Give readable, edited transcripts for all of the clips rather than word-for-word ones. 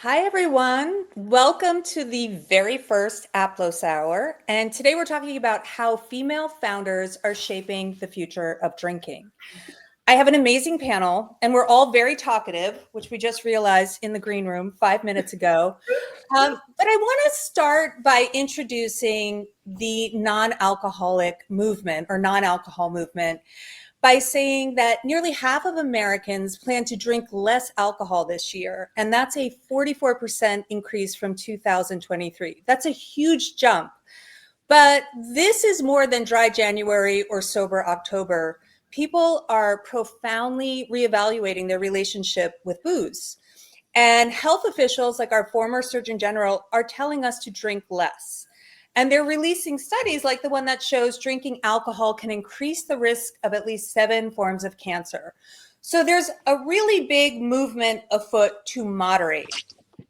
Hi, everyone. Welcome to the very first Aplós Hour. And today we're talking about how female founders are shaping the future of drinking. I have an amazing panel, and we're all very talkative, which we just realized in the green room 5 minutes ago. But I want to start by introducing the non-alcoholic movement or non-alcohol movement by saying that nearly half of Americans plan to drink less alcohol this year, and that's a 44% increase from 2023. That's a huge jump. But this is more than dry January or sober October. People are profoundly reevaluating their relationship with booze. And health officials, like our former Surgeon General, are telling us to drink less. And they're releasing studies like the one that shows drinking alcohol can increase the risk of at least 7 forms of cancer. So there's a really big movement afoot to moderate.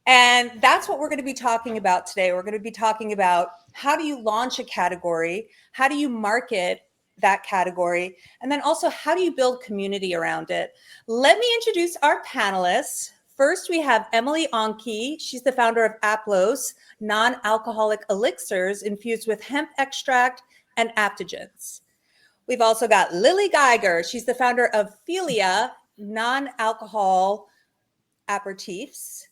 And that's what we're going to be talking about today. We're going to be talking about how do you launch a category? How do you market that category? And then also, how do you build community around it? Let me introduce our panelists. First, we have Emily Onkey. She's the founder of Aplós, non-alcoholic elixirs infused with hemp extract and adaptogens. We've also got Lily Geiger. She's the founder of Philia, non-alcohol aperitifs.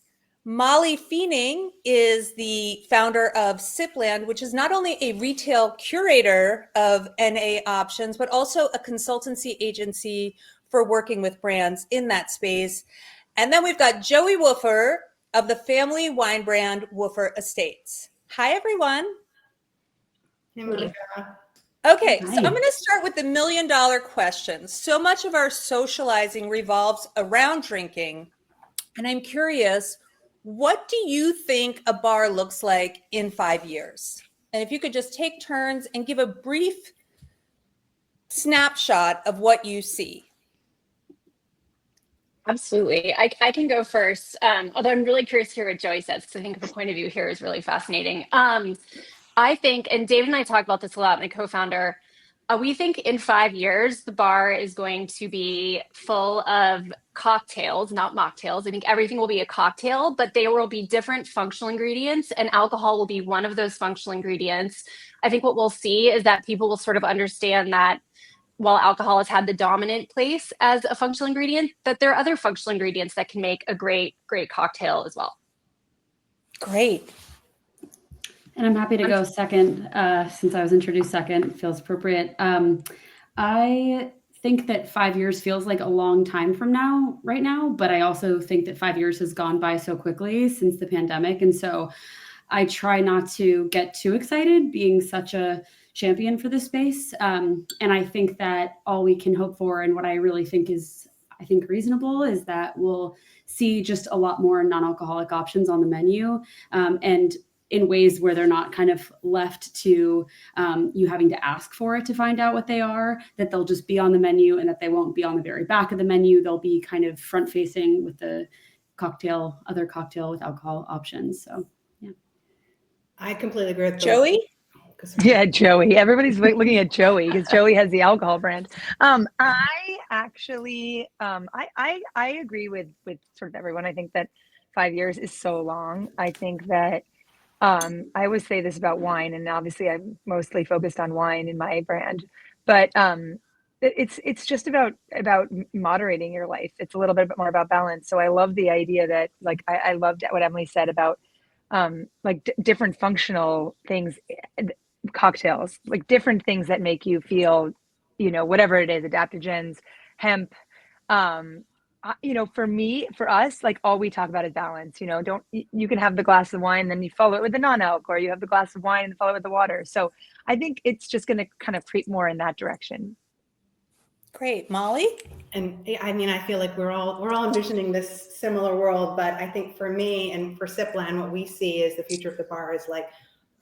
Molly Fienning is the founder of Sipland, which is not only a retail curator of NA options, but also a consultancy agency for working with brands in that space. And then we've got Joey Woofer of the family wine brand Woofer Estates. Hi, everyone. Hey, Monica. Okay, so I'm going to start with the $1 million question. So much of our socializing revolves around drinking. And I'm curious, what do you think a bar looks like in 5 years? And if you could just take turns and give a brief snapshot of what you see. Absolutely. I can go first, although I'm really curious to hear what Joey says, because I think the point of view here is really fascinating. I think, and David and I talk about this a lot, my co-founder, we think in 5 years, the bar is going to be full of cocktails, not mocktails. I think everything will be a cocktail, but there will be different functional ingredients, and alcohol will be one of those functional ingredients. I think what we'll see is that people will sort of understand that while alcohol has had the dominant place as a functional ingredient, that there are other functional ingredients that can make a great cocktail as well. Great. And I'm happy to go second, since I was introduced second, feels appropriate. I think that 5 years feels like a long time from now, right now, but I also think that 5 years has gone by so quickly since the pandemic. And so I try not to get too excited being such a champion for this space. And I think that all we can hope for, and what I really think is, reasonable, is that we'll see just a lot more non-alcoholic options on the menu, and in ways where they're not kind of left to you having to ask for it to find out what they are, that they'll just be on the menu, and that they won't be on the very back of the menu. They'll be kind of front facing with the other cocktail with alcohol options. So, yeah. I completely agree with Joey? Yeah, Joey. Everybody's looking at Joey because Joey has the alcohol brand. I actually, I agree with sort of everyone. I think that 5 years is so long. I think that I always say this about wine, and obviously I'm mostly focused on wine in my brand, but it's just about moderating your life. It's a little bit more about balance. So I love the idea that, like, I loved what Emily said about like different functional things, cocktails, like different things that make you feel, whatever it is, adaptogens, hemp. For us, like, all we talk about is balance. You can have the glass of wine, then you follow it with the non-alc, or you have the glass of wine and follow it with the water. So I think it's just going to kind of creep more in that direction. Great. Molly? And I mean, I feel like we're all envisioning this similar world, but I think for me and for Sipland, what we see is the future of the bar is like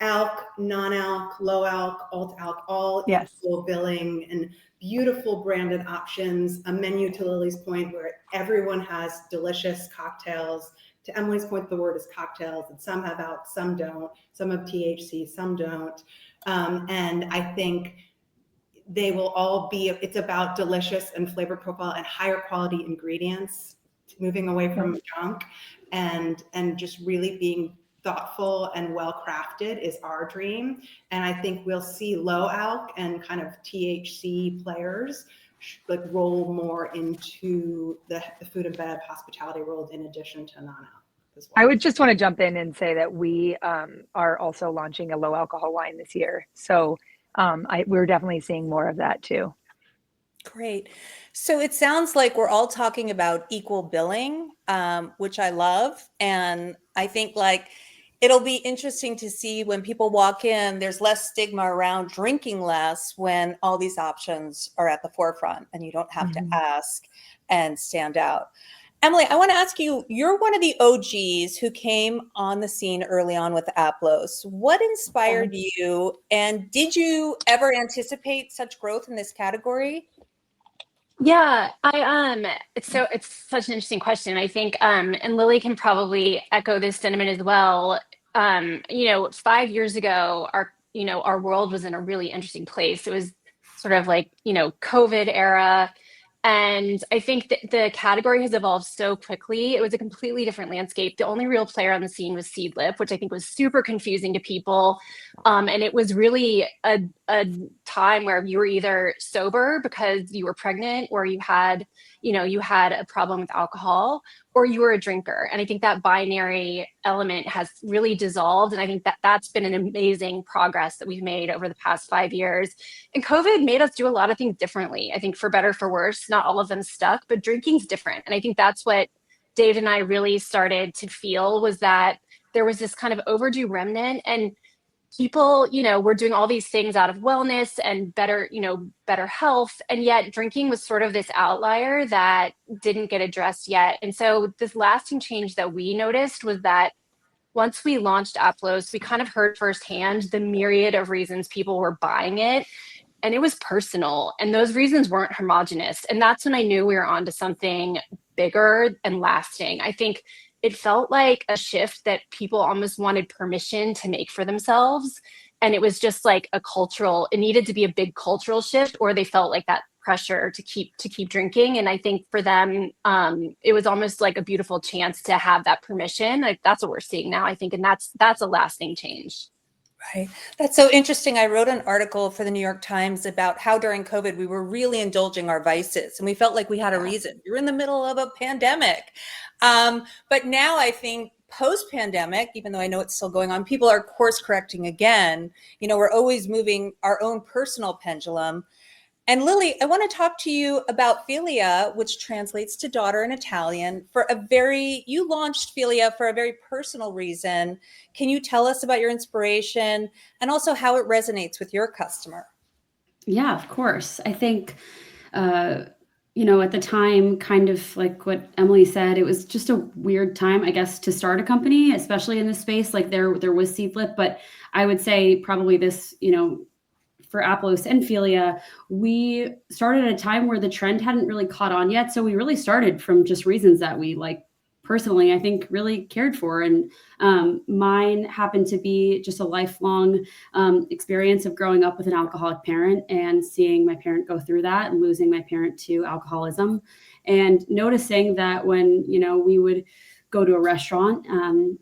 alc, non-alc, low alc, alt alc, all equal billing and beautiful branded options, a menu, to Lily's point, where everyone has delicious cocktails. To Emily's point, the word is cocktails, and some have alc, some don't, some have THC, some don't. And I think they will all be, it's about delicious and flavor profile and higher quality ingredients. moving away from junk, and just really being thoughtful and well crafted is our dream. And I think we'll see low alc and kind of THC players like roll more into the food and bev hospitality world in addition to non-alc as well. I would just want to jump in and say that we are also launching a low alcohol wine this year. So we're definitely seeing more of that too. Great. So it sounds like we're all talking about equal billing, which I love. And I think like it'll be interesting to see when people walk in, there's less stigma around drinking less when all these options are at the forefront and you don't have to ask and stand out. Emily, I want to ask you, you're one of the OGs who came on the scene early on with Aplós. What inspired you? And did you ever anticipate such growth in this category? Yeah, it's such an interesting question. I think and Lily can probably echo this sentiment as well. 5 years ago, our world was in a really interesting place. It was sort of like, COVID era. And I think that the category has evolved so quickly. It was a completely different landscape. The only real player on the scene was Seedlip, which I think was super confusing to people. And it was really a time where you were either sober because you were pregnant, or you had a problem with alcohol, or you were a drinker. And I think that binary element has really dissolved. And I think that that's been an amazing progress that we've made over the past 5 years. And COVID made us do a lot of things differently. I think for better, for worse, not all of them stuck, but drinking's different. And I think that's what Dave and I really started to feel, was that there was this kind of overdue remnant, and people, were doing all these things out of wellness and better health. And yet drinking was sort of this outlier that didn't get addressed yet. And so this lasting change that we noticed was that once we launched Aplós, we kind of heard firsthand the myriad of reasons people were buying it. And it was personal. And those reasons weren't homogenous. And that's when I knew we were onto something bigger and lasting. I think it felt like a shift that people almost wanted permission to make for themselves. And it was just like it needed to be a big cultural shift, or they felt like that pressure to keep drinking. And I think for them, it was almost like a beautiful chance to have that permission. Like that's what we're seeing now, I think. And that's a lasting change. Right. That's so interesting. I wrote an article for the New York Times about how during COVID, we were really indulging our vices and we felt like we had a reason. You're in the middle of a pandemic. But now I think post-pandemic, even though I know it's still going on, people are course correcting again. We're always moving our own personal pendulum. And Lily, I want to talk to you about Filia, which translates to daughter in Italian. You launched Filia for a very personal reason. Can you tell us about your inspiration and also how it resonates with your customer? Yeah, of course. I think, at the time, kind of like what Emily said, it was just a weird time, I guess, to start a company, especially in this space. Like there was Seedlip, but I would say probably this, for Aplós and Filia, we started at a time where the trend hadn't really caught on yet. So we really started from just reasons that we personally, I think, really cared for. And mine happened to be just a lifelong experience of growing up with an alcoholic parent and seeing my parent go through that and losing my parent to alcoholism, and noticing that when, we would go to a restaurant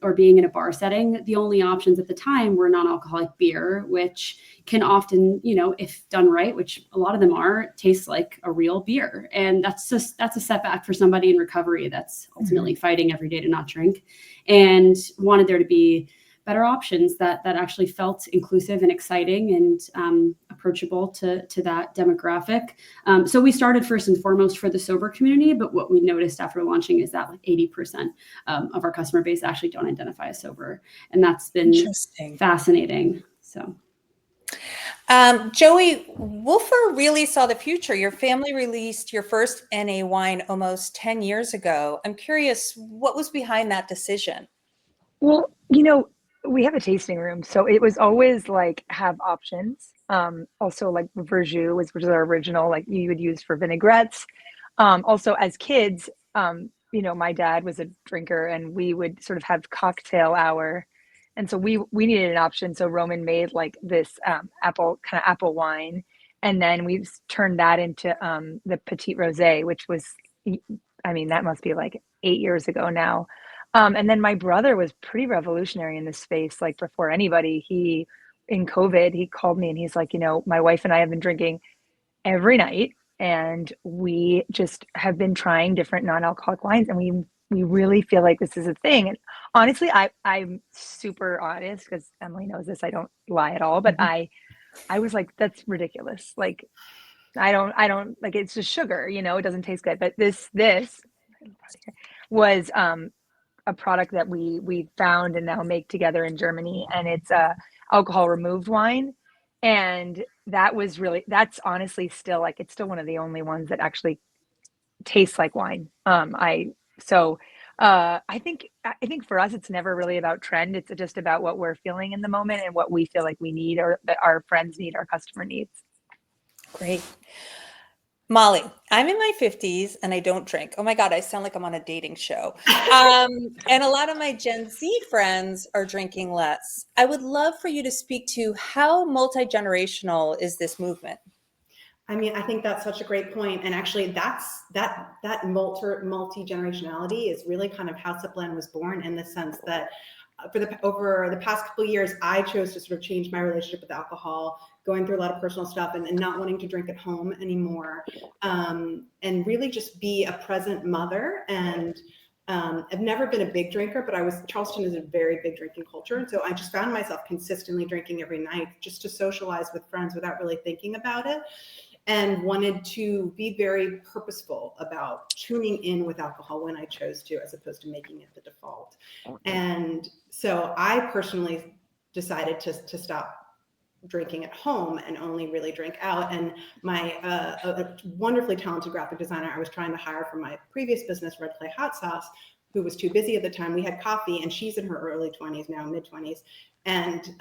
or being in a bar setting, the only options at the time were non-alcoholic beer, which can often, if done right, which a lot of them are, taste like a real beer. And that's a setback for somebody in recovery that's ultimately fighting every day to not drink, and wanted there to be better options that actually felt inclusive and exciting and approachable to that demographic. So we started first and foremost for the sober community, but what we noticed after launching is that 80% of our customer base actually don't identify as sober. And that's been fascinating. So. Joey, Wolfer really saw the future. Your family released your first NA wine almost 10 years ago. I'm curious, what was behind that decision? Well, we have a tasting room, so it was always like have options. Also like verjus, which was our original, like you would use for vinaigrettes. Also as kids, my dad was a drinker and we would sort of have cocktail hour. And so we needed an option. So Roman made like this apple wine. And then we've turned that into the Petit Rosé, which was, that must be like 8 years ago now. And then my brother was pretty revolutionary in this space. Like before anybody, in COVID, he called me and he's like, my wife and I have been drinking every night, and we just have been trying different non-alcoholic wines, and we really feel like this is a thing. And honestly, I'm super honest because Emily knows this. I don't lie at all, but I was like, that's ridiculous. Like, I don't like, it's just sugar, it doesn't taste good. But this was a product that we found and now make together in Germany, and it's alcohol removed wine. And that's honestly still like, it's still one of the only ones that actually tastes like wine. I think for us, it's never really about trend. It's just about what we're feeling in the moment and what we feel like we need, or that our friends need, our customer needs. Great. Molly, I'm in my 50s and I don't drink. Oh my God, I sound like I'm on a dating show. And a lot of my Gen Z friends are drinking less. I would love for you to speak to how multi-generational is this movement? I mean, I think that's such a great point. And actually that multi-generationality is really kind of how Zipline was born, in the sense that over the past couple of years, I chose to sort of change my relationship with alcohol, going through a lot of personal stuff and not wanting to drink at home anymore. And really just be a present mother. And I've never been a big drinker, but Charleston is a very big drinking culture. And so I just found myself consistently drinking every night just to socialize with friends without really thinking about it, and wanted to be very purposeful about tuning in with alcohol when I chose to, as opposed to making it the default. And so I personally decided to stop drinking at home and only really drink out. And my a wonderfully talented graphic designer I was trying to hire for my previous business, Red Clay Hot Sauce, who was too busy at the time. We had coffee, and she's in her early 20s now, mid 20s, and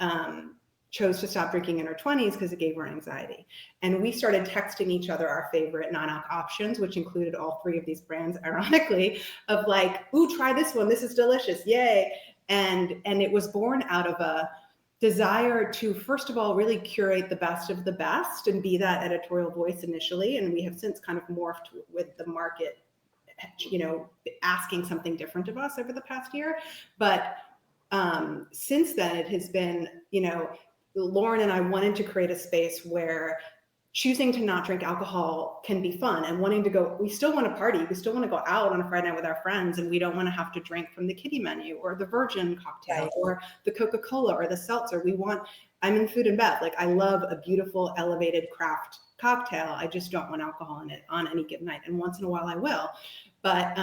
chose to stop drinking in her 20s because it gave her anxiety. And we started texting each other our favorite non-alc options, which included all three of these brands, ironically, of like, ooh, try this one, this is delicious, yay. And it was born out of a desire to, first of all, really curate the best of the best and be that editorial voice initially. And we have since kind of morphed with the market, asking something different of us over the past year. But since then, it has been, Lauren and I wanted to create a space where choosing to not drink alcohol can be fun, and wanting to go, we still want to party, we still want to go out on a Friday night with our friends, and we don't want to have to drink from the kiddie menu or the virgin cocktail or the Coca-Cola or the seltzer. I'm in food and bev. Like, I love a beautiful elevated craft cocktail. I just don't want alcohol in it on any given night. And once in a while I will. But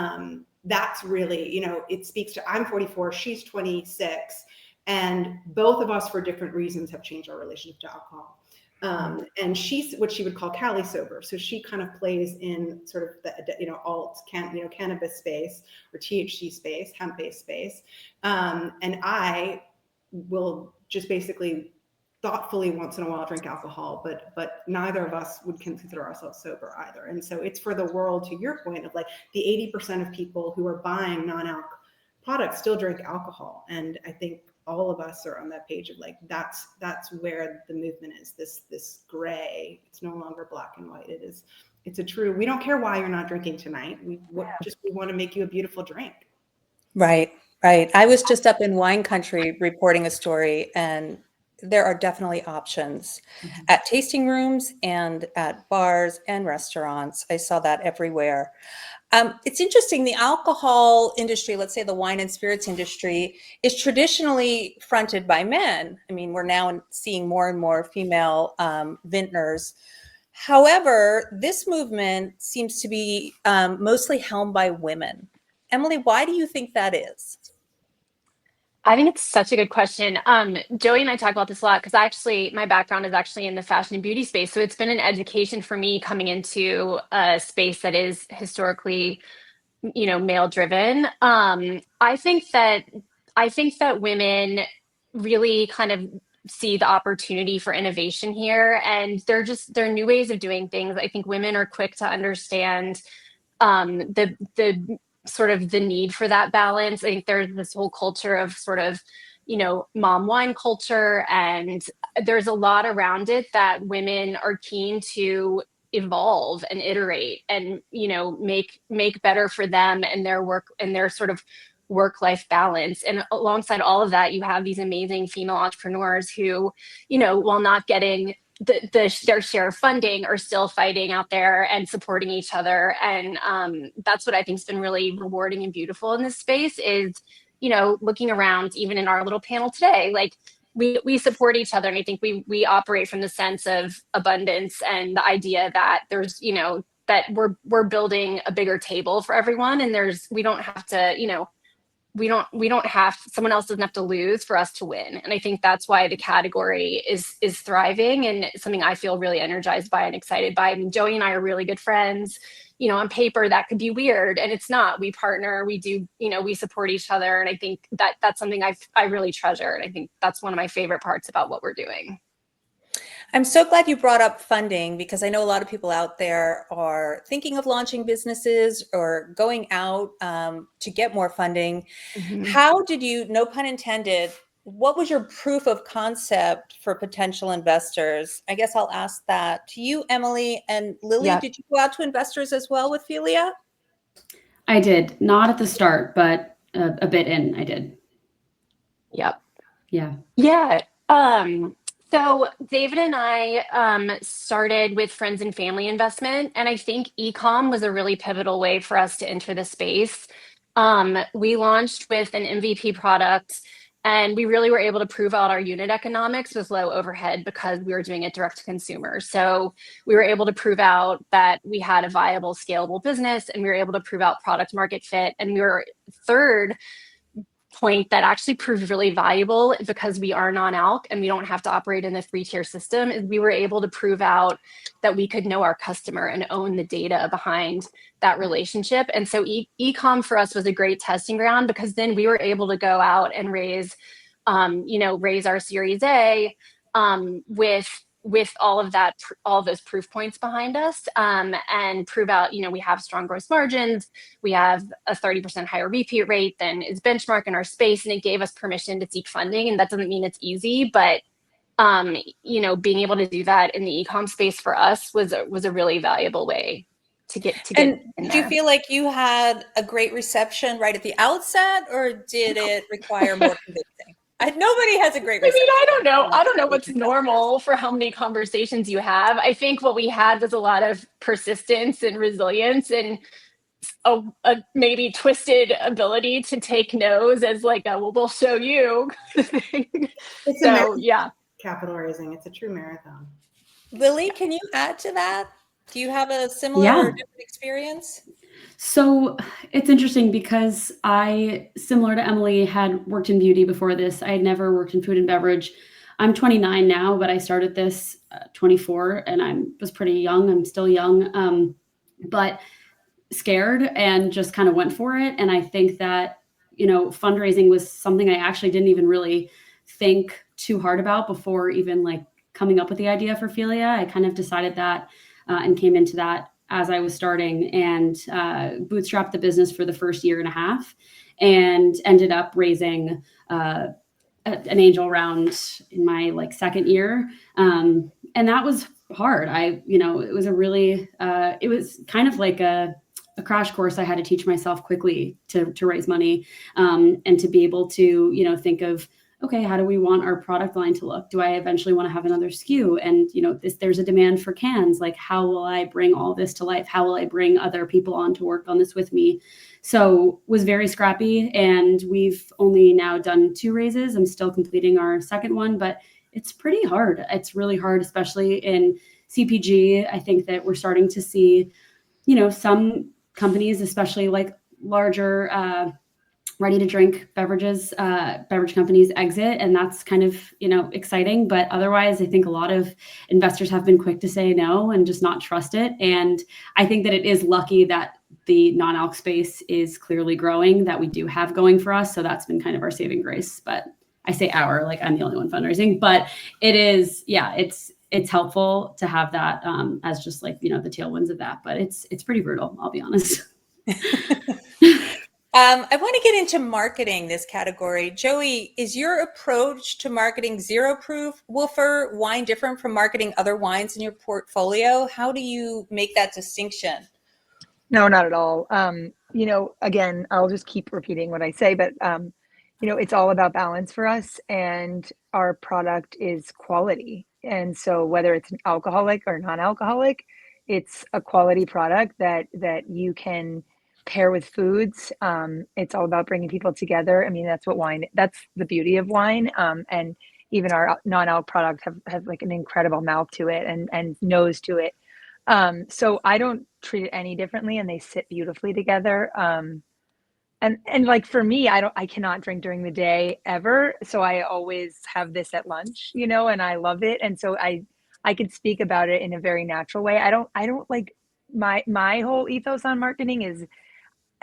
that's really, it speaks to, I'm 44, she's 26. And both of us, for different reasons, have changed our relationship to alcohol. And she's what she would call Cali sober. So she kind of plays in sort of the, cannabis space or THC space, hemp-based space. And I will just basically thoughtfully once in a while drink alcohol, but neither of us would consider ourselves sober either. And so it's for the world, to your point, of like the 80% of people who are buying non-alc products still drink alcohol. And I think all of us are on that page of like, that's where the movement is, this gray. It's no longer black and white. It's a true, we don't care why you're not drinking tonight. We want to make you a beautiful drink. Right. I was just up in wine country reporting a story, and there are definitely options at tasting rooms and at bars and restaurants. I saw that everywhere. It's interesting. The alcohol industry, let's say the wine and spirits industry, is traditionally fronted by men. I mean, we're now seeing more and more female vintners. However, this movement seems to be mostly helmed by women. Emily, why do you think that is? I think it's such a good question. Joey and I talk about this a lot because my background is actually in the fashion and beauty space. So it's been an education for me coming into a space that is historically, male driven. I think that women really kind of see the opportunity for innovation here, and they're new ways of doing things. I think women are quick to understand the sort of the need for that balance. I think there's this whole culture of sort of, mom wine culture, and there's a lot around it that women are keen to evolve and iterate and, make better for them and their work and their sort of work-life balance. And alongside all of that, you have these amazing female entrepreneurs who, while not getting their share of funding, are still fighting out there and supporting each other. And that's what I think has been really rewarding and beautiful in this space is, looking around, even in our little panel today, like we support each other. And I think we operate from the sense of abundance and the idea that there's, that we're building a bigger table for everyone. And we don't have to, someone else doesn't have to lose for us to win. And I think that's why the category is thriving and something I feel really energized by and excited by. I mean, Joey and I are really good friends. On paper that could be weird, and it's not. We partner, we do, we support each other. And I think that that's something I really treasure. And I think that's one of my favorite parts about what we're doing. I'm so glad you brought up funding, because I know a lot of people out there are thinking of launching businesses or going out to get more funding. Mm-hmm. How did you, no pun intended, what was your proof of concept for potential investors? I guess I'll ask that to you, Emily. And Lily, Yep. Did you go out to investors as well with Felia? I did. Not at the start, but a bit in, I did. Yep. Yeah. Yeah. So David and I started with friends and family investment, and I think e-com was a really pivotal way for us to enter the space. We launched with an MVP product, and we really were able to prove out our unit economics with low overhead because we were doing it direct to consumer. So we were able to prove out that we had a viable, scalable business, and we were able to prove out product market fit. And we were third point that actually proved really valuable because we are non-alc and we don't have to operate in the 3-tier system, is we were able to prove out that we could know our customer and own the data behind that relationship. And so e-com for us was a great testing ground, because then we were able to go out and raise our Series A with all of those proof points behind us, and prove out, we have strong gross margins, we have a 30% higher repeat rate than is benchmark in our space, and it gave us permission to seek funding. And that doesn't mean it's easy, but being able to do that in the e-com space for us was a really valuable way to get And in did you there. feel like you had a great reception right at the outset, or did it require more convincing? Nobody has a great reception. I mean, I don't know what's normal for how many conversations you have. I think what we had was a lot of persistence and resilience and a maybe twisted ability to take no's as like a, well, we'll show you. Yeah. Capital raising. It's a true marathon. Lily, can you add to that? Do you have a similar or different experience? So it's interesting because I, similar to Emily, had worked in beauty before this. I had never worked in food and beverage. I'm 29 now, but I started this 24, and I was pretty young. I'm still young, but scared and just kind of went for it. And I think that, fundraising was something I actually didn't even really think too hard about before even like coming up with the idea for Felia. I kind of decided that and came into that as I was starting, and bootstrapped the business for the first year and a half, and ended up raising an angel round in my second year. And that was hard. It was it was kind of like a crash course. I had to teach myself quickly to raise money, and to be able to, think of, okay, how do we want our product line to look? Do I eventually want to have another SKU? And, there's a demand for cans. Like, how will I bring all this to life? How will I bring other people on to work on this with me? So was very scrappy, and we've only now done 2 raises. I'm still completing our second one, but it's pretty hard. It's really hard, especially in CPG. I think that we're starting to see, some companies, especially like larger, ready to drink beverage companies exit. And that's kind of, exciting. But otherwise, I think a lot of investors have been quick to say no and just not trust it. And I think that it is lucky that the non-alc space is clearly growing, that we do have going for us. So that's been kind of our saving grace. But I say I'm the only one fundraising, but it is, it's helpful to have that as just the tailwinds of that. But it's pretty brutal, I'll be honest. I want to get into marketing this category. Joey, is your approach to marketing zero proof woofer wine different from marketing other wines in your portfolio? How do you make that distinction? No, not at all. Again, I'll just keep repeating what I say, but it's all about balance for us, and our product is quality. And so whether it's an alcoholic or non-alcoholic, it's a quality product that you can pair with foods. It's all about bringing people together. I mean, that's the beauty of wine. And even our non-alc product have like an incredible mouth to it and nose to it. So I don't treat it any differently, and they sit beautifully together. And like for me, I cannot drink during the day ever. So I always have this at lunch, and I love it. And so I could speak about it in a very natural way. I don't like my whole ethos on marketing is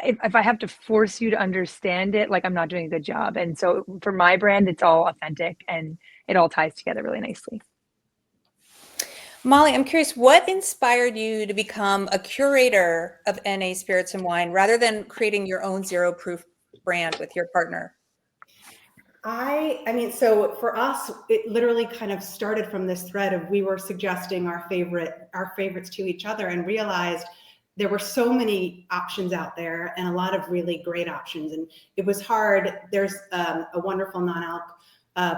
if I have to force you to understand it, like I'm not doing a good job. And so for my brand, it's all authentic and it all ties together really nicely. Molly, I'm curious, what inspired you to become a curator of NA Spirits and Wine rather than creating your own zero proof brand with your partner? I mean, so for us, it literally kind of started from this thread of we were suggesting our favorites to each other and realized there were so many options out there and a lot of really great options. And it was hard. There's a wonderful non-alc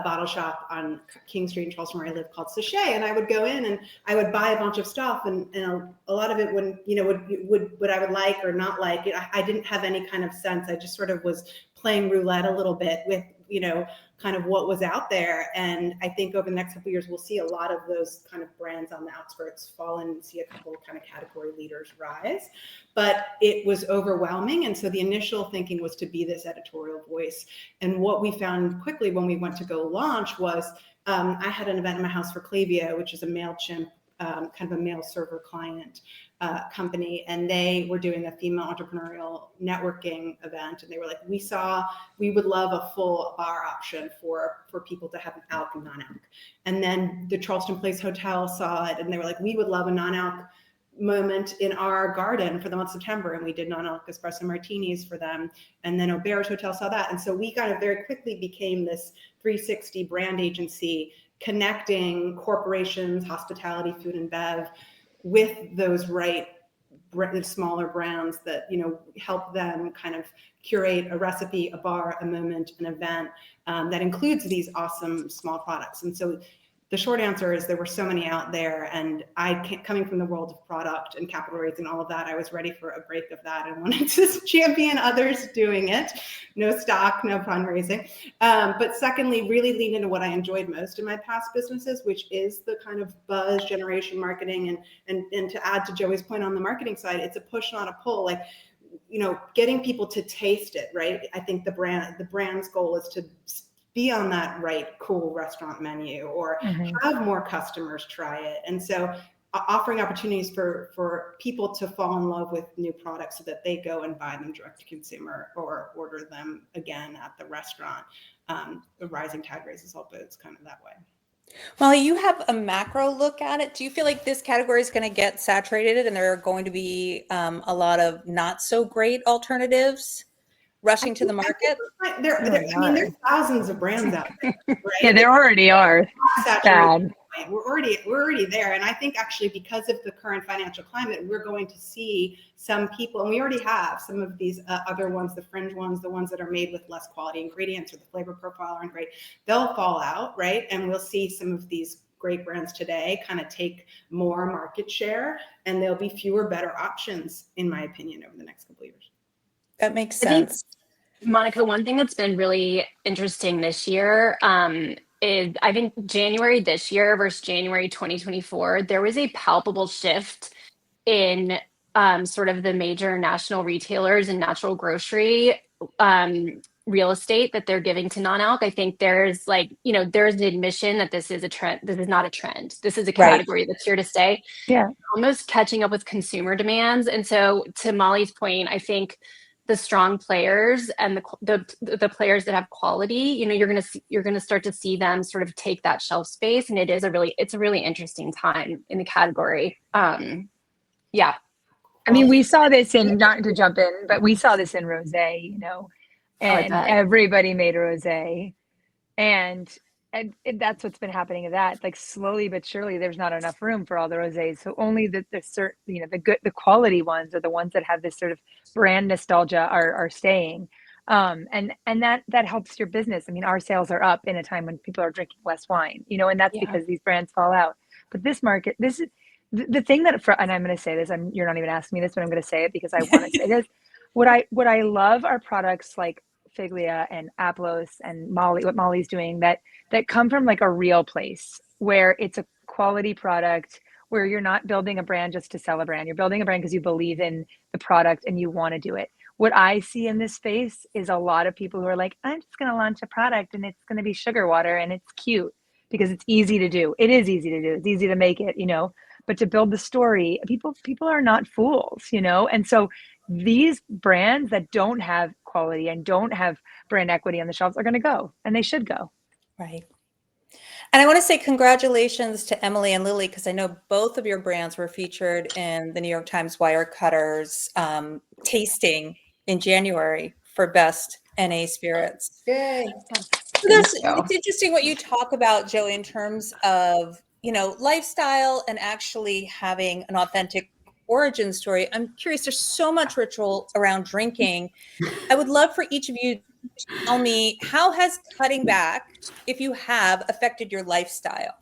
bottle shop on King Street in Charleston where I live called Sachet, and I would go in and I would buy a bunch of stuff, and a lot of it wouldn't, what I would like or not like. I didn't have any kind of sense. I just sort of was playing roulette a little bit with kind of what was out there. And I think over the next couple of years, we'll see a lot of those kind of brands on the outskirts fall in and see a couple of kind of category leaders rise. But it was overwhelming. And so the initial thinking was to be this editorial voice. And what we found quickly when we went to go launch was I had an event in my house for Klaviyo, which is a MailChimp, kind of a mail server client company, and they were doing a female entrepreneurial networking event, and they were like, we would love a full bar option for people to have an alc and non-alc. And then the Charleston Place Hotel saw it, and they were like, we would love a non-alc moment in our garden for the month of September, and we did non-alc espresso martinis for them. And then Auberge Hotel saw that, and so we kind of very quickly became this 360 brand agency connecting corporations, hospitality, food and bev with those smaller brands that help them kind of curate a recipe, a bar, a moment, an event that includes these awesome small products. And so the short answer is there were so many out there, and coming from the world of product and capital raising and all of that, I was ready for a break of that and wanted to champion others doing it. No stock, no fundraising. But secondly, really lean into what I enjoyed most in my past businesses, which is the kind of buzz generation marketing. And to add to Joey's point on the marketing side, it's a push, not a pull. Like, getting people to taste it, right? I think the brand's goal is to be on that cool restaurant menu or have more customers try it. And so offering opportunities for people to fall in love with new products so that they go and buy them direct to consumer or order them again at the restaurant. The rising tide raises all boats, kind of that way. Molly, you have a macro look at it. Do you feel like this category is going to get saturated and there are going to be a lot of not so great alternatives rushing to the market? There's thousands of brands out there, right? Yeah, there already are. Bad. We're already there. And I think actually because of the current financial climate, we're going to see some people, and we already have some of these other ones, the fringe ones, the ones that are made with less quality ingredients or the flavor profile aren't great. They'll fall out, right? And we'll see some of these great brands today kind of take more market share, and there'll be fewer, better options, in my opinion, over the next couple of years. That makes sense. Monica, one thing that's been really interesting this year is I think January this year versus January 2024, there was a palpable shift in sort of the major national retailers and natural grocery real estate that they're giving to non-alc. I think there's there's an admission that this is a trend. This is not a trend. This is a category that's here to stay. Yeah. Almost catching up with consumer demands. And so to Molly's point, I think the strong players and the players that have quality, you're gonna start to see them sort of take that shelf space, and it's a really interesting time in the category. Yeah. I mean, we saw this in, not to jump in, but we saw this in rosé, you know, I and bet. everybody made rosé, and that's what's been happening to that. Like slowly but surely, there's not enough room for all the rosés. So only the certain, you know, the quality ones are the ones that have this sort of brand nostalgia are staying. And that helps your business. I mean, our sales are up in a time when people are drinking less wine, you know, and that's Yeah. because these brands fall out. But this market, this is the thing that, and I'm going to say this, you're not even asking me this, but I'm going to say it because I want to say this. What I love are products like Figlia and Aplós and Molly, what Molly's doing, that come from like a real place where it's a quality product, where you're not building a brand just to sell a brand. You're building a brand because you believe in the product and you want to do it. What I see in this space is a lot of people who are like, I'm just going to launch a product and it's going to be sugar water and it's cute because it's easy to do. It is easy to do. It's easy to make it, you know, but to build the story, people are not fools, you know? And so these brands that don't have quality and don't have brand equity on the shelves are going to go, and they should go. Right. And I want to say congratulations to Emily and Lily, because I know both of your brands were featured in the New York Times Wirecutter's tasting in January for best NA spirits. Yay. It's interesting what you talk about, Joey, in terms of, you know, lifestyle and actually having an authentic origin story. I'm curious, there's so much ritual around drinking. I would love for each of you to tell me, how has cutting back, if you have, affected your lifestyle?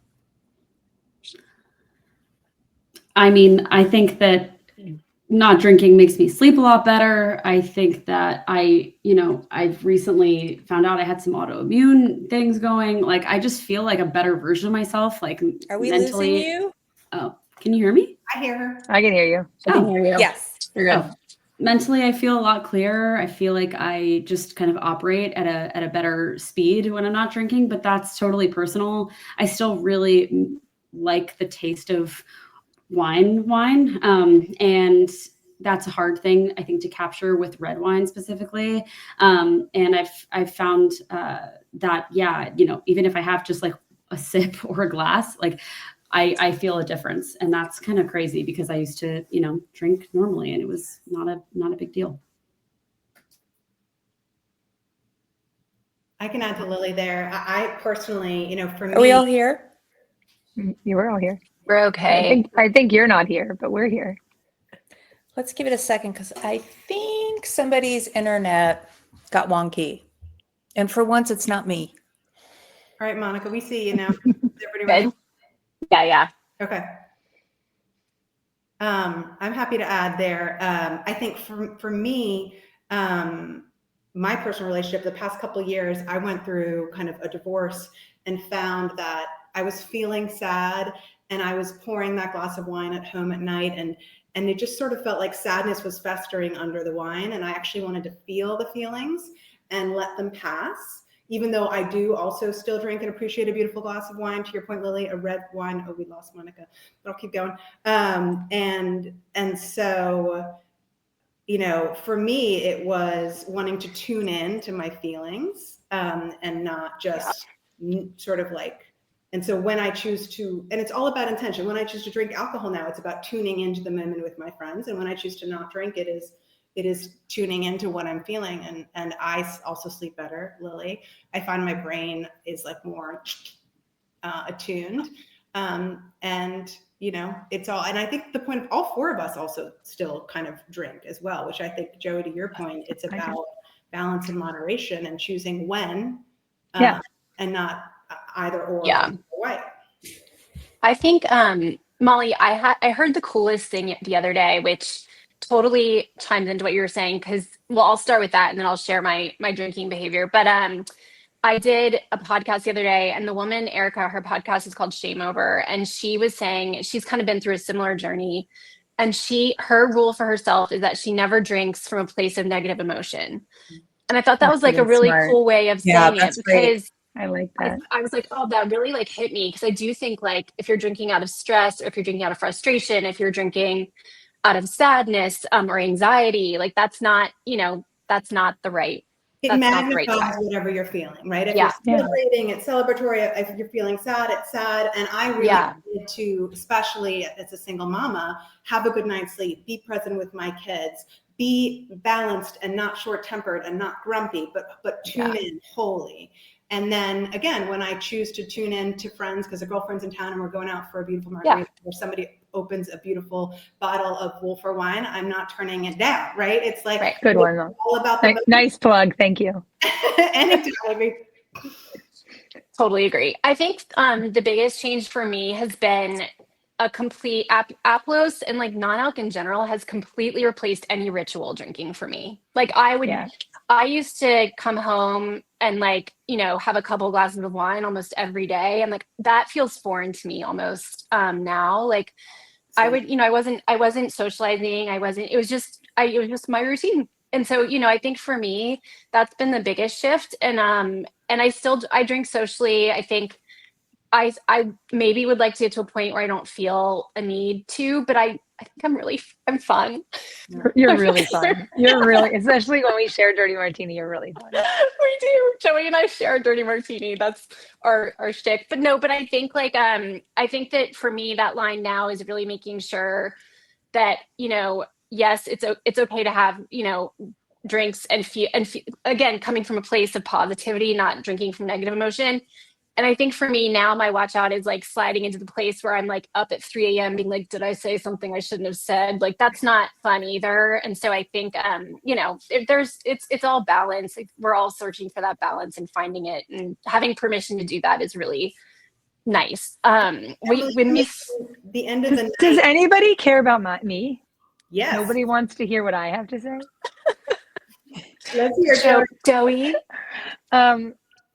I mean, I think that not drinking makes me sleep a lot better. I think that I've recently found out I had some autoimmune things going. Like, I just feel like a better version of myself. Like, Are we mentally. losing you? Oh, can you hear me? I hear her. I can hear you. I can hear you. Yes. You're good. Oh, mentally, I feel a lot clearer. I feel like I just kind of operate at a better speed when I'm not drinking, but that's totally personal. I still really like the taste of wine. And that's a hard thing, I think, to capture with red wine specifically. And I've found that, yeah, you know, even if I have just like a sip or a glass, like I feel a difference. And that's kind of crazy because I used to, you know, drink normally and it was not a big deal. I can add to Lily there. I personally, you know, for me, Are we all here? You were all here. We're okay. I think you're not here, but we're here. Let's give it a second, because I think somebody's internet got wonky. And for once, it's not me. all right, Monica, we see you now. Is everybody ready? Good. Yeah. Okay. I'm happy to add there. I think for me, my personal relationship, the past couple of years, I went through kind of a divorce and found that I was feeling sad and I was pouring that glass of wine at home at night, and it just sort of felt like sadness was festering under the wine, and I actually wanted to feel the feelings and let them pass. Even though I do also still drink and appreciate a beautiful glass of wine, to your point, Lily, a red wine. Oh, we lost Monica, but I'll keep going. And so, you know, for me, it was wanting to tune in to my feelings and not just sort of like, and so when I choose to, and it's all about intention. When I choose to drink alcohol now, it's about tuning into the moment with my friends. And when I choose to not drink, it is tuning into what I'm feeling. And I also sleep better, Lily. I find my brain is like more attuned. And, you know, it's all, and I think the point of all four of us also still kind of drink as well, which I think, Joey, to your point, it's about balance and moderation and choosing when, and not either or. Yeah. Right. I think, Molly, I heard the coolest thing the other day, which totally chimes into what you were saying, because, well, I'll start with that and then I'll share my drinking behavior. But I did a podcast the other day, and the woman, Erica, her podcast is called Shame Over. And she was saying she's kind of been through a similar journey. And her rule for herself is that she never drinks from a place of negative emotion. And I thought that was like a really cool way of saying it, because I like that. I was like, oh, that really like hit me, because I do think, like, if you're drinking out of stress, or if you're drinking out of frustration, if you're drinking out of sadness or anxiety, like that's not the right It That's not the right magnifies time. whatever you're feeling, right? If Yeah. you're celebrating, it's celebratory. If you're feeling sad, it's sad. And I really wanted to, especially as a single mama, have a good night's sleep, be present with my kids, be balanced and not short-tempered and not grumpy, but tune in wholly. And then again, when I choose to tune in to friends, because a girlfriend's in town and we're going out for a beautiful margarita, or somebody opens a beautiful bottle of Wolfer wine, I'm not turning it down, right? It's like Good one, though. All about the nice plug. Thank you. Anytime. Totally agree. I think the biggest change for me has been a complete Aplós and like non-alc in general has completely replaced any ritual drinking for me. Like I used to come home and like, have a couple glasses of wine almost every day. And like, that feels foreign to me almost now. Like I would, I wasn't socializing. It was just my routine. And so, I think for me, that's been the biggest shift. And I drink socially. I think I maybe would like to get to a point where I don't feel a need to, but I think I'm fun. You're really fun. You're really, especially when we share Dirty Martini, you're really fun. We do. Joey and I share a Dirty Martini. That's our shtick. But no, but I think I think that for me, that line now is really making sure that, yes, it's okay to have, drinks and feel, again, coming from a place of positivity, not drinking from negative emotion. And I think for me now, my watch out is like sliding into the place where I'm like up at 3 a.m. being like, did I say something I shouldn't have said? Like, that's not fun either. And so I think, it's all balance. Like, we're all searching for that balance and finding it, and having permission to do that is really nice. The end of the night. Does anybody care about me? Yes. Nobody wants to hear what I have to say. Let's hear Joey.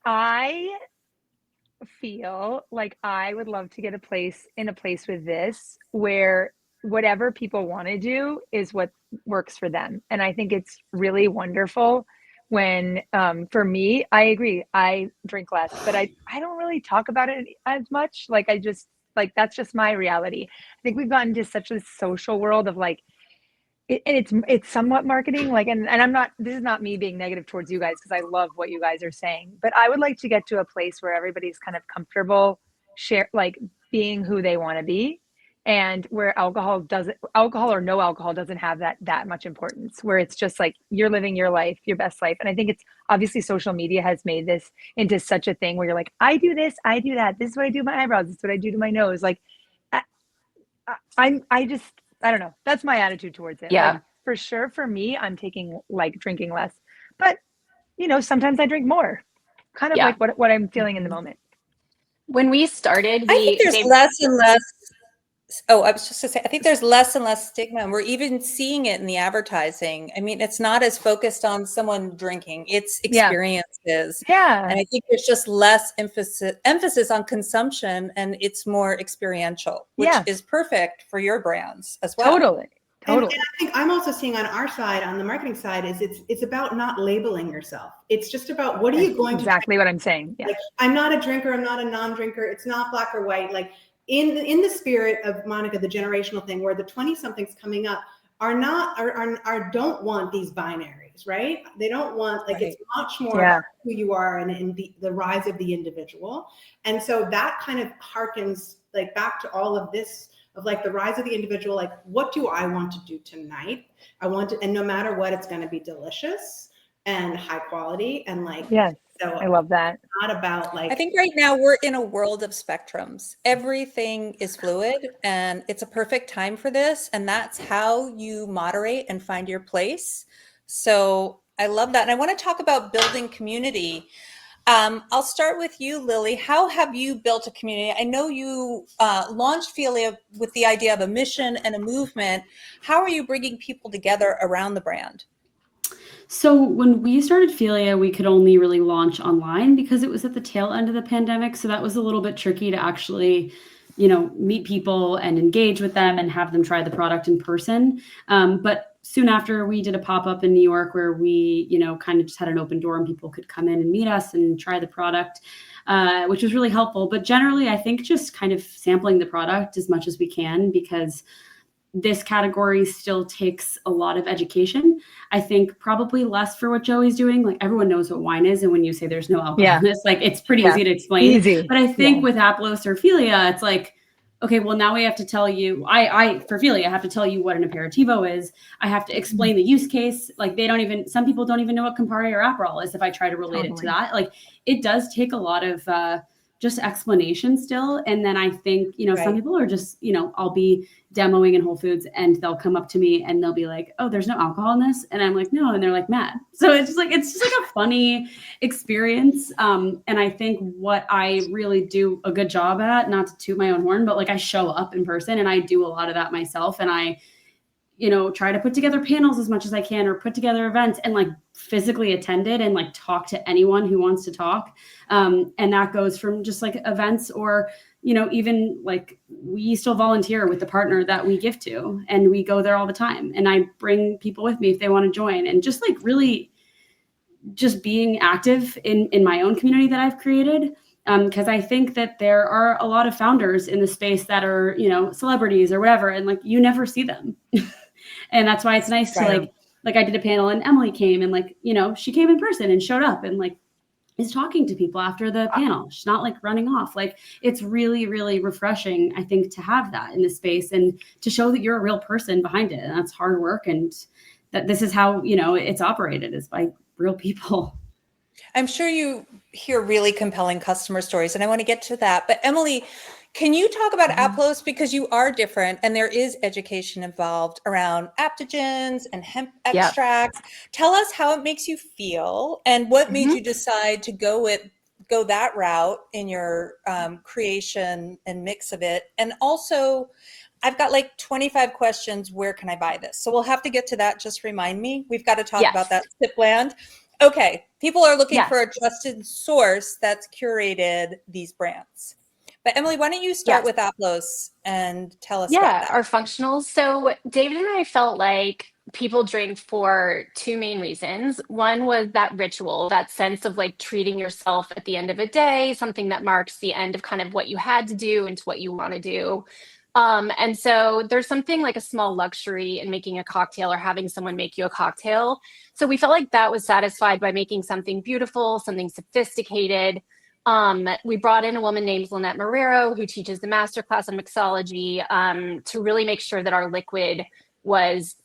I feel like I would love to get in a place with this where whatever people want to do is what works for them. And I think it's really wonderful when, for me, I agree, I drink less, but I don't really talk about it as much. Like, that's just my reality. I think we've gotten to such a social world of like, it's somewhat marketing, like, and this is not me being negative towards you guys, because I love what you guys are saying, but I would like to get to a place where everybody's kind of comfortable being who they want to be, and where alcohol or no alcohol doesn't have that much importance, where it's just like you're living your life, your best life. And I think it's obviously social media has made this into such a thing where you're like, I do this, I do that, this is what I do to my eyebrows, this is what I do to my nose. Like, I don't know. That's my attitude towards it. Yeah. Like, for sure, for me, I'm taking drinking less, but sometimes I drink more, kind of like what I'm feeling in the moment. When we started, I think there's less and less. Oh, I was just going to say, I think there's less and less stigma, and we're even seeing it in the advertising. I mean, it's not as focused on someone drinking; it's experiences. Yeah, and I think there's just less emphasis on consumption, and it's more experiential, which is perfect for your brands as well. Totally. And I think I'm also seeing on our side, on the marketing side, is it's about not labeling yourself. It's just about what are you going to exactly what I'm saying. Yeah. Like, I'm not a drinker. I'm not a non-drinker. It's not black or white. Like, in the spirit of Monica, the generational thing, where the 20-somethings coming up don't want these binaries, right? They don't want, like, it's much more about who you are and the rise of the individual. And so that kind of harkens like back to all of this of like the rise of the individual. Like, what do I want to do tonight? And no matter what, it's going to be delicious and high quality and like, so I love that. Not about like, I think right now we're in a world of spectrums. Everything is fluid, and it's a perfect time for this. And that's how you moderate and find your place. So I love that. And I want to talk about building community. I'll start with you, Lily. How have you built a community? I know you launched Filia with the idea of a mission and a movement. How are you bringing people together around the brand? So when we started Filia, we could only really launch online because it was at the tail end of the pandemic. So that was a little bit tricky to actually, meet people and engage with them and have them try the product in person. But soon after, we did a pop-up in New York where we, kind of just had an open door and people could come in and meet us and try the product, which was really helpful. But generally, I think just kind of sampling the product as much as we can, because this category still takes a lot of education. I think probably less for what Joey's doing. Like everyone knows what wine is. And when you say there's no alcohol in this, like it's pretty easy to explain. Easy. But I think with Aplós or Philia, it's like, okay, well now we have to tell you, for Philia, I have to tell you what an aperitivo is. I have to explain the use case. Like some people don't even know what Campari or Aperol is if I try to relate it to that. Like it does take a lot of just explanation still. And then I think, some people are just, I'll be demoing in Whole Foods and they'll come up to me and they'll be like, oh, there's no alcohol in this. And I'm like, no. And they're like, mad. So it's just like a funny experience. And I think what I really do a good job at, not to toot my own horn, but like I show up in person and I do a lot of that myself. And I, try to put together panels as much as I can or put together events and like physically attend it and like talk to anyone who wants to talk. And that goes from just like events or, even like we still volunteer with the partner that we give to and we go there all the time. And I bring people with me if they want to join and just like really just being active in my own community that I've created. Because I think that there are a lot of founders in the space that are, celebrities or whatever, and like you never see them. And that's why it's nice to like I did a panel and Emily came and like, she came in person and showed up and like is talking to people after the panel. She's not like running off. Like it's really, really refreshing, I think, to have that in this space and to show that you're a real person behind it. And that's hard work. And that this is how, it's operated is by real people. I'm sure you hear really compelling customer stories, and I want to get to that. But Emily, can you talk about Aplós, because you are different and there is education involved around adaptogens and hemp extracts. Tell us how it makes you feel and what made you decide to go that route in your creation and mix of it. And also, I've got like 25 questions. Where can I buy this? So we'll have to get to that. Just remind me. We've got to talk about that Sipland. Okay, people are looking for a trusted source that's curated these brands. But Emily, why don't you start with Aplós and tell us about that? Our functionals. So David and I felt like people drink for two main reasons. One was that ritual, that sense of like treating yourself at the end of a day, something that marks the end of kind of what you had to do into what you want to do. And so there's something like a small luxury in making a cocktail or having someone make you a cocktail. So we felt like that was satisfied by making something beautiful, something sophisticated. We brought in a woman named Lynette Marrero, who teaches the masterclass on mixology, to really make sure that our liquid was,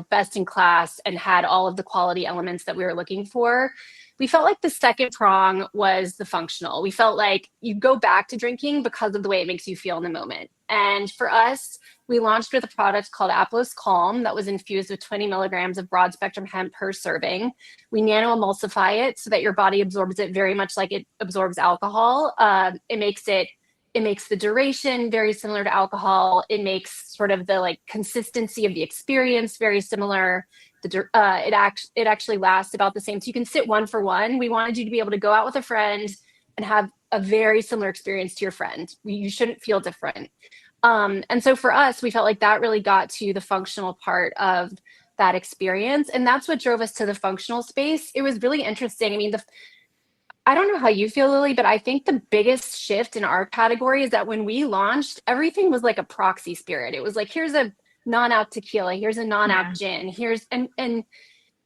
best in class and had all of the quality elements that we were looking for. We felt like the second prong was the functional. We felt like you go back to drinking because of the way it makes you feel in the moment. And for us, we launched with a product called Aplós Calm that was infused with 20 milligrams of broad spectrum hemp per serving. We nano emulsify it so that your body absorbs it very much like it absorbs alcohol. It makes the duration very similar to alcohol. It makes sort of the like consistency of the experience very similar. It actually lasts about the same. So you can sit one for one. We wanted you to be able to go out with a friend and have a very similar experience to your friend. You shouldn't feel different. And so for us, we felt like that really got to the functional part of that experience. And that's what drove us to the functional space. It was really interesting. I mean, I don't know how you feel, Lily, but I think the biggest shift in our category is that when we launched, everything was like a proxy spirit. It was like, here's a non-alc tequila, here's a non-alc gin,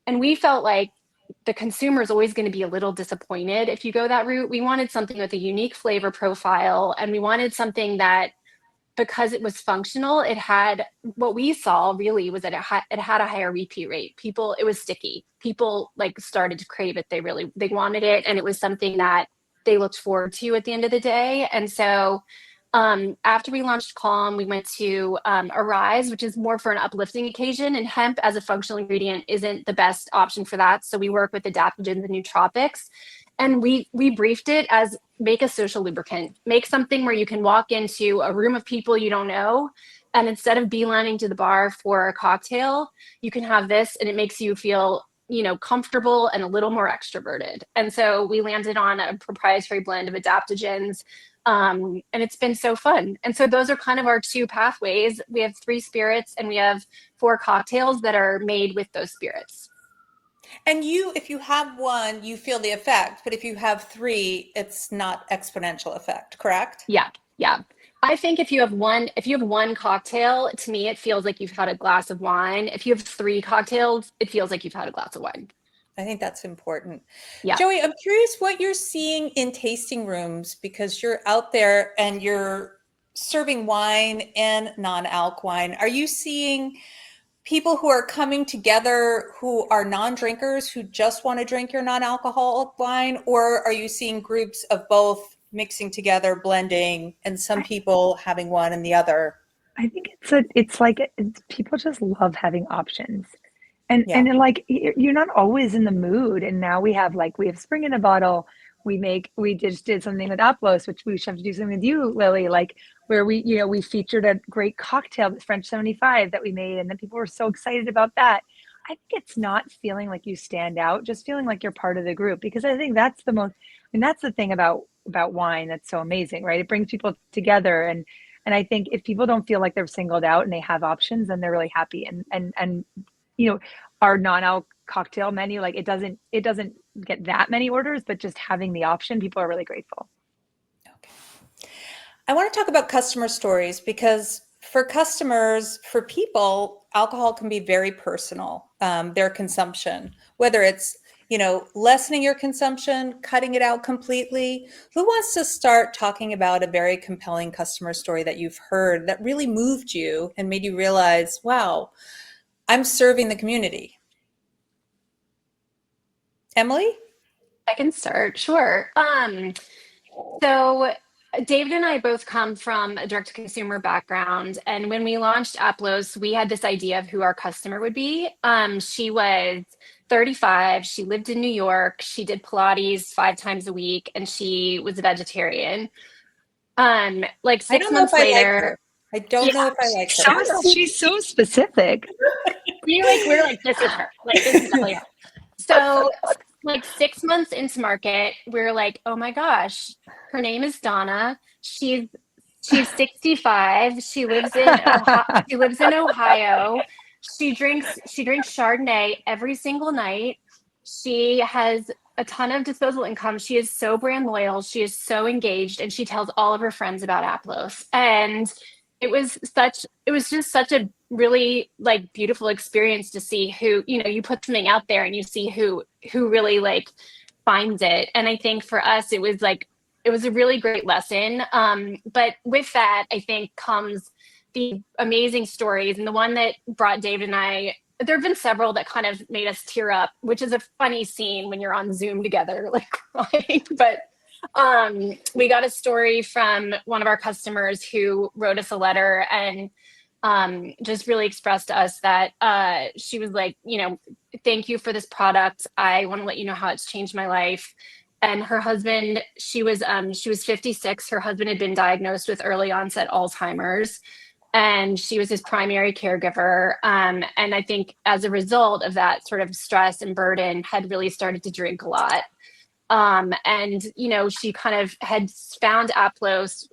and we felt like the consumer is always going to be a little disappointed if you go that route. We wanted something with a unique flavor profile, and we wanted something that, because it was functional, it had, what we saw really was that it had a higher repeat rate. It was sticky. People like started to crave it. They wanted it, and it was something that they looked forward to at the end of the day. And so after we launched Calm, we went to Arise, which is more for an uplifting occasion, and hemp as a functional ingredient isn't the best option for that. So we work with adaptogens and nootropics, and we briefed it as make a social lubricant, make something where you can walk into a room of people you don't know, and instead of beelining to the bar for a cocktail, you can have this, and it makes you feel comfortable and a little more extroverted. And so we landed on a proprietary blend of adaptogens. And it's been so fun. And so those are kind of our two pathways. We have 3 spirits and we have 4 cocktails that are made with those spirits. And if you have one, you feel the effect, but if you have 3, it's not exponential effect, correct? Yeah. I think if you have one cocktail, to me, it feels like you've had a glass of wine. If you have 3 cocktails, it feels like you've had a glass of wine. I think that's important. Yeah. Joey, I'm curious what you're seeing in tasting rooms because you're out there and you're serving wine and non-alc wine. Are you seeing people who are coming together who are non-drinkers who just want to drink your non-alcoholic wine, or are you seeing groups of both mixing together, blending, and some people having one and the other? I think people just love having options. And Yeah. and then, like, you're not always in the mood. And now we have spring in a bottle. We just did something with Aplós, which we should have to do something with you, Lily, like where we featured a great cocktail, the French 75 that we made, and then people were so excited about that. I think it's not feeling like you stand out, just feeling like you're part of the group, because I think that's that's the thing about wine that's so amazing, right? It brings people together, and I think if people don't feel like they're singled out and they have options, then they're really happy. And our non-alc cocktail menu, like it doesn't get that many orders, but just having the option, people are really grateful. Okay. I want to talk about customer stories because for customers, for people, alcohol can be very personal, their consumption, whether it's, lessening your consumption, cutting it out completely. Who wants to start talking about a very compelling customer story that you've heard that really moved you and made you realize, wow, I'm serving the community? Emily? I can start. Sure. So David and I both come from a direct to consumer background. And when we launched Aplós, we had this idea of who our customer would be. She was 35. She lived in New York. She did Pilates 5 times a week, and she was a vegetarian. Like 6 months later, I don't know if I like her. She's so specific. we're like, this is her. Like, this is definitely her. So like 6 months into market, we're like, oh my gosh, her name is Donna. She's 65. She lives in Ohio. She drinks Chardonnay every single night. She has a ton of disposable income. She is so brand loyal. She is so engaged, and she tells all of her friends about Aplós. And it was just such a really like beautiful experience to see who, you put something out there and you see who really like finds it. And I think for us, it was a really great lesson. But with that, I think comes the amazing stories. And the one that brought David and I, there have been several that kind of made us tear up, which is a funny scene when you're on Zoom together, like crying. But we got a story from one of our customers who wrote us a letter and just really expressed to us that she was like, thank you for this product. I want to let you know how it's changed my life. And her husband, she was 56. Her husband had been diagnosed with early onset Alzheimer's, and she was his primary caregiver. And I think as a result of that sort of stress and burden, had really started to drink a lot. And she kind of had found Aplós,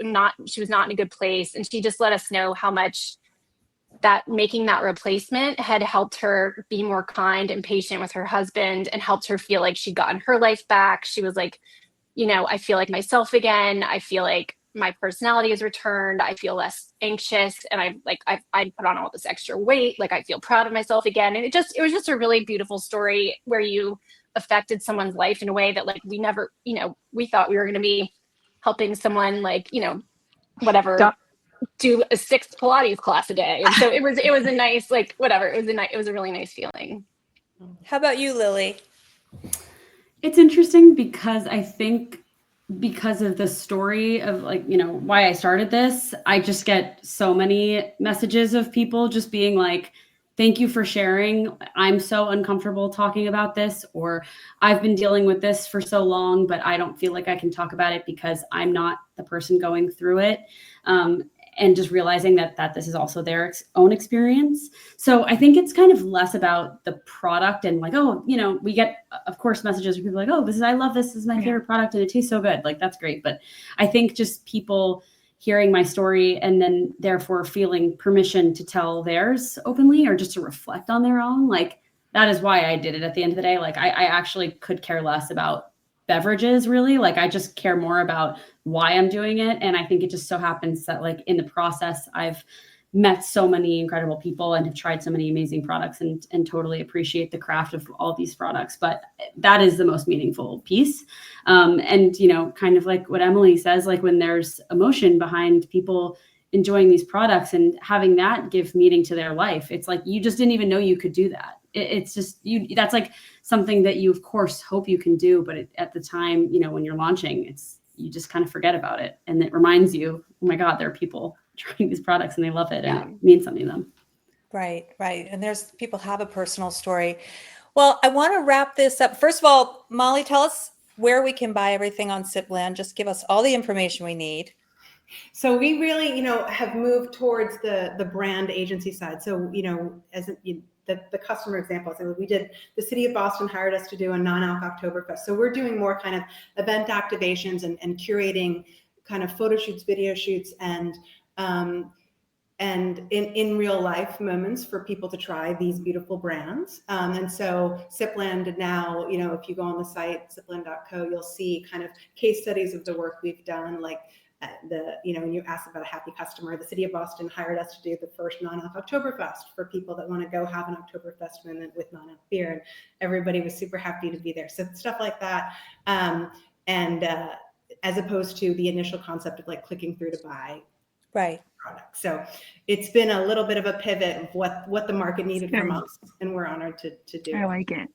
she was not in a good place. And she just let us know how much that making that replacement had helped her be more kind and patient with her husband, and helped her feel like she'd gotten her life back. She was like, I feel like myself again. I feel like my personality has returned. I feel less anxious. And I put on all this extra weight. Like, I feel proud of myself again. And it was just a really beautiful story where you affected someone's life in a way that like we never, we thought we were going to be helping someone like, whatever, do a 6 Pilates class a day. And so it was a nice, like, whatever. It was a really nice feeling. How about you, Lily? It's interesting because I think because of the story of like, why I started this, I just get so many messages of people just being like, thank you for sharing. I'm so uncomfortable talking about this, or I've been dealing with this for so long, but I don't feel like I can talk about it because I'm not the person going through it. And just realizing that this is also their own experience. So I think it's kind of less about the product and like, we get, of course, messages from people like, I love this. This is my favorite product and it tastes so good. Like, that's great. But I think just people hearing my story and then therefore feeling permission to tell theirs openly or just to reflect on their own, like, that is why I did it at the end of the day. Like, I actually could care less about beverages really. Like I just care more about why I'm doing it. And I think it just so happens that like in the process, I've met so many incredible people and have tried so many amazing products and totally appreciate the craft of all these products. But that is the most meaningful piece. And, you know, kind of like what Emily says, like when there's emotion behind people enjoying these products and having that give meaning to their life, it's like, you just didn't even know you could do that. It's just that's like something that you of course hope you can do. But at the time, you know, when you're launching, you just kind of forget about it. And it reminds you, oh my God, there are people trying these products and they love it and it means something to them. Right. And there's people have a personal story. Well, I want to wrap this up. First of all, Molly, tell us where we can buy everything on Sipland. Just give us all the information we need. So we really, you know, have moved towards the brand agency side. So, you know, the customer example, so we did, the city of Boston hired us to do a non-alc Oktoberfest. So we're doing more kind of event activations and curating kind of photo shoots, video shoots, and in real life moments for people to try these beautiful brands. And so Sipland now, you know, if you go on the site, sipland.co, you'll see kind of case studies of the work we've done, like when you asked about a happy customer, the city of Boston hired us to do the first non-alc Oktoberfest for people that want to go have an Oktoberfest moment with non-alc beer. And everybody was super happy to be there. So stuff like that. As opposed to the initial concept of like clicking through to buy product. So it's been a little bit of a pivot of what the market needed from us, and we're honored to do. I like it.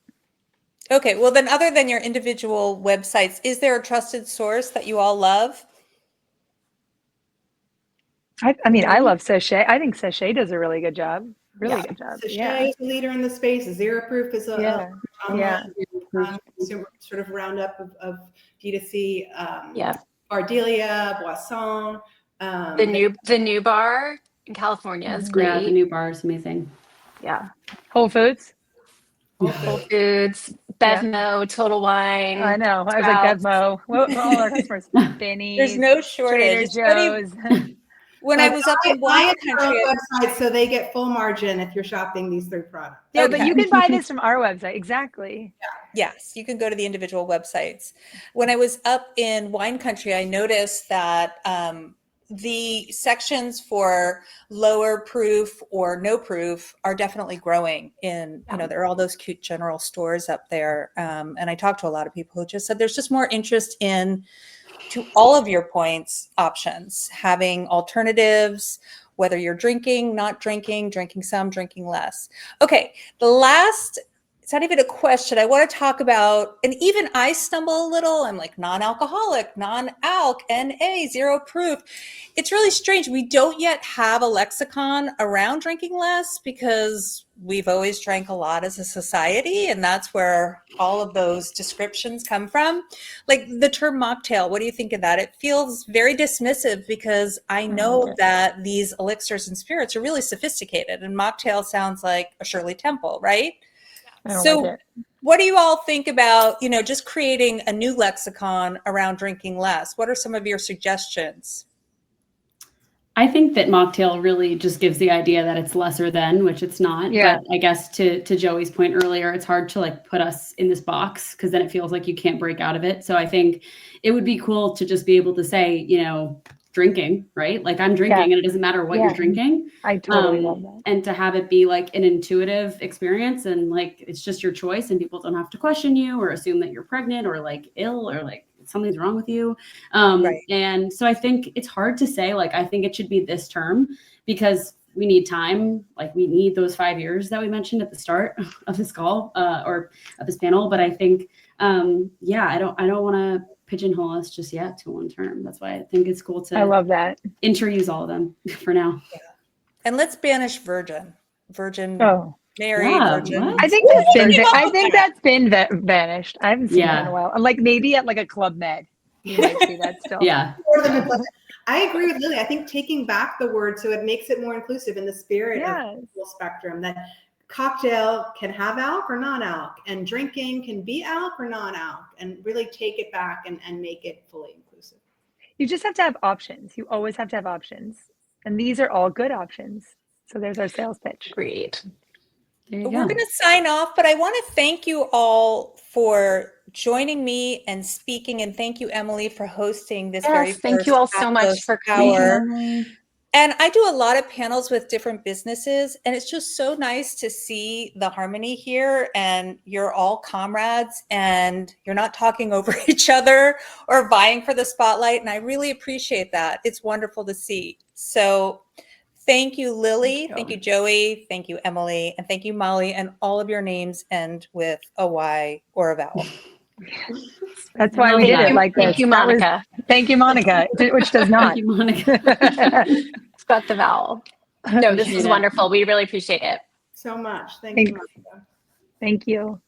Okay, well then, other than your individual websites, is there a trusted source that you all love? I mean, I love Sachet. I think Sachet does a really good job. Good job. Sachet is a leader in the space. Zero Proof is a sort of roundup of D2C. Ardelia, Boisson. The new bar in California is great. Yeah, the new bar is amazing. Yeah. Whole Foods. Whole Foods, Bevmo, Total Wine. I know. I was like Bevmo. Well, all our customers. Benny's. There's no shortage. Trader Joe's. When I was up in wine country, website, so they get full margin if you're shopping these 3 products. Yeah, but you can buy this from our website. Exactly. Yes, you can go to the individual websites. When I was up in wine country, I noticed that the sections for lower proof or no proof are definitely growing in, you know, there are all those cute general stores up there. And I talked to a lot of people who just said there's just more interest in, to all of your points, options, having alternatives, whether you're drinking, not drinking, drinking some, drinking less. Okay, the last, it's not even a question. I want to talk about, and even I stumble a little. I'm like non-alcoholic, non-alc, NA, zero proof. It's really strange. We don't yet have a lexicon around drinking less because we've always drank a lot as a society, and that's where all of those descriptions come from. Like the term mocktail, what do you think of that? It feels very dismissive because I know that these elixirs and spirits are really sophisticated, and mocktail sounds like a Shirley Temple, right? So what do you all think about, you know, just creating a new lexicon around drinking less? What are some of your suggestions? I think that mocktail really just gives the idea that it's lesser than, which it's not. Yeah. But I guess to Joey's point earlier, it's hard to like put us in this box because then it feels like you can't break out of it. So I think it would be cool to just be able to say, you know, drinking, right? Like I'm drinking and it doesn't matter what you're drinking. I totally love that. And to have it be like an intuitive experience and like it's just your choice and people don't have to question you or assume that you're pregnant or like ill or like something's wrong with you. And so I think it's hard to say, like, I think it should be this term because we need time. Like we need those 5 years that we mentioned at the start of this call or of this panel. But I think, I don't want to pigeonhole us just yet to one term. That's why I think it's cool to I love that. Interuse all of them for now. Yeah. And let's banish virgin, Mary, virgin. What? I think that's been vanished. I haven't seen that in a while. Like maybe at like a Club Med, you might see that still. I agree with Lily. I think taking back the word so it makes it more inclusive in the spirit of the full spectrum, that cocktail can have alc or non-alc, and drinking can be alc or non-alc, and really take it back and make it fully inclusive. You just have to have options. You always have to have options. And these are all good options. So there's our sales pitch. Great. We're going to sign off, but I want to thank you all for joining me and speaking. And thank you, Emily, for hosting this Yes, very thank first you all so much Aplós for coming. Hour. Emily. And I do a lot of panels with different businesses, and it's just so nice to see the harmony here, and you're all comrades and you're not talking over each other or vying for the spotlight. And I really appreciate that. It's wonderful to see. So thank you, Lily. Thank you, Joey. Thank you, Emily. And thank you, Molly. And all of your names end with a Y or a vowel. That's why we did it like this. Thank you, That was- Monica. thank you, Monica, which does not. Thank you, Monica. It's got the vowel. No, this Appreciate is it. wonderful. We really appreciate it. So much. Thank Thanks. you, Monica. Thank you.